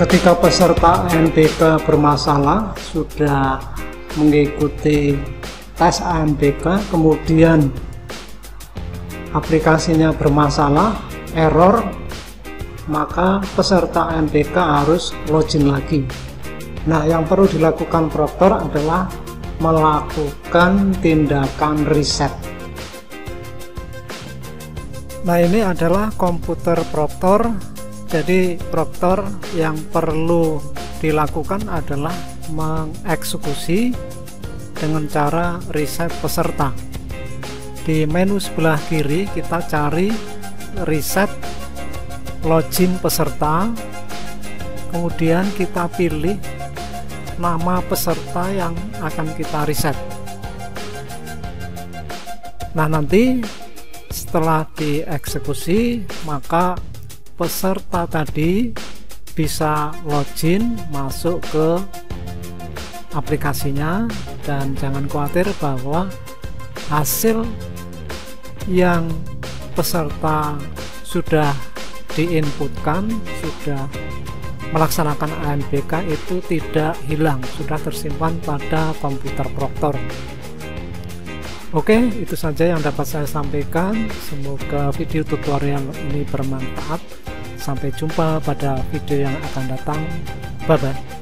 Ketika peserta ANBK bermasalah, sudah mengikuti tes ANBK, kemudian aplikasinya bermasalah, error, maka peserta ANBK harus login lagi. Nah, yang perlu dilakukan Proctor adalah melakukan tindakan reset. Nah, ini adalah komputer Proctor. Jadi Proctor yang perlu dilakukan adalah mengeksekusi dengan cara reset peserta. Di menu sebelah kiri kita cari reset login peserta, kemudian kita pilih nama peserta yang akan kita reset. Nah, nanti setelah dieksekusi, maka peserta tadi bisa login masuk ke aplikasinya, dan jangan khawatir bahwa hasil yang peserta sudah diinputkan, sudah melaksanakan ANBK itu tidak hilang, sudah tersimpan pada komputer Proctor. Oke, itu saja yang dapat saya sampaikan. Semoga video tutorial ini bermanfaat. Sampai jumpa pada video yang akan datang. Bye bye.